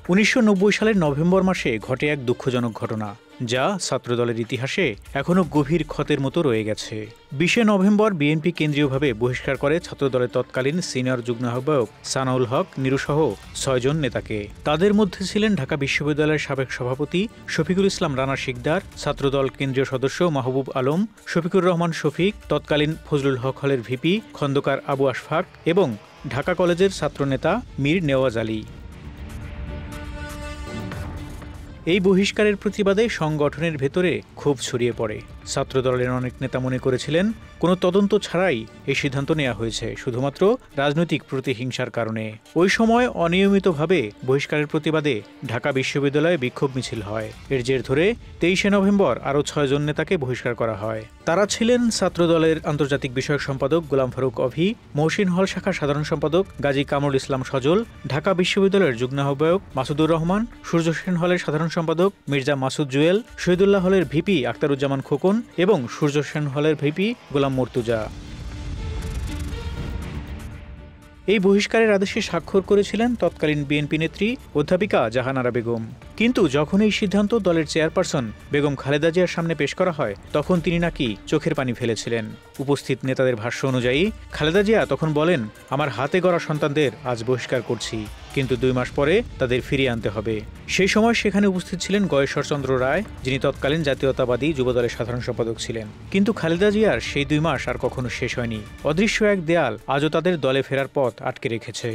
১৯৯০ সালের নভেম্বর মাসে ঘটে এক দুঃখজনক ঘটনা, যা ছাত্রদলের ইতিহাসে এখনও গভীর ক্ষতের মতো রয়ে গেছে। ২০ নভেম্বর বিএনপি কেন্দ্রীয়ভাবে বহিষ্কার করে ছাত্রদলের তৎকালীন সিনিয়র যুগ্ম আহ্বায়ক সানাউল হক নিরুসহ ৬ জন নেতাকে। তাদের মধ্যে ছিলেন ঢাকা বিশ্ববিদ্যালয়ের সাবেক সভাপতি শফিকুল ইসলাম রানা শিকদার, ছাত্রদল কেন্দ্রীয় সদস্য মাহবুব আলম, শফিকুর রহমান শফিক, তৎকালীন ফজলুল হক হলের ভিপি খন্দকার আবু আশফাক এবং ঢাকা কলেজের ছাত্রনেতা মীর নেওয়াজ আলী। এই বহিষ্কারের প্রতিবাদে সংগঠনের ভেতরে ক্ষোভ ছড়িয়ে পড়ে। ছাত্রদলের অনেক নেতা মনে করেছিলেন কোনো তদন্ত ছাড়াই এই সিদ্ধান্ত নেওয়া হয়েছে শুধুমাত্র রাজনৈতিক প্রতিহিংসার কারণে। ওই সময় অনিয়মিতভাবে বহিষ্কারের প্রতিবাদে ঢাকা বিশ্ববিদ্যালয়ে বিক্ষোভ মিছিল হয়। এর জের ধরে ২৩ নভেম্বর আরও ৬ জন নেতাকে বহিষ্কার করা হয়। তারা ছিলেন ছাত্রদলের আন্তর্জাতিক বিষয়ক সম্পাদক গোলাম ফারুক অভি, মহসিন হল শাখার সাধারণ সম্পাদক গাজী কামরুল ইসলাম সজল, ঢাকা বিশ্ববিদ্যালয়ের যুগ্ম আহ্বায়ক মাসুদুর রহমান, সূর্য সেন হলের সাধারণ সম্পাদক মির্জা মাসুদ জুয়েল, শহীদুল্লাহ হলের ভিপি আখতারুজ্জামান খোকন এবং সূর্য সেন হলের ভিপি গোলাম মর্তুজা। এই বহিষ্কারের আদেশে স্বাক্ষর করেছিলেন তৎকালীন বিএনপি নেত্রী অধ্যাপিকা জাহানারা বেগম। কিন্তু যখন এই সিদ্ধান্ত দলের চেয়ারপারসন বেগম খালেদা জিয়ার সামনে পেশ করা হয়, তখন তিনি নাকি চোখের পানি ফেলেছিলেন। উপস্থিত নেতাদের ভাষ্য অনুযায়ী খালেদা জিয়া তখন বলেন, আমার হাতে গড়া সন্তানদের আজ বহিষ্কার করছি, কিন্তু 2 মাস পরে তাদের ফিরিয়ে আনতে হবে। সেই সময় সেখানে উপস্থিত ছিলেন গয়েশ্বরচন্দ্র রায়, যিনি তৎকালীন জাতীয়তাবাদী যুবদলের সাধারণ সম্পাদক ছিলেন। কিন্তু খালেদা জিয়ার সেই 2 মাস আর কখনো শেষ হয়নি। অদৃশ্য এক দেয়াল আজও তাদের দলে ফেরার পথ আটকে রেখেছে।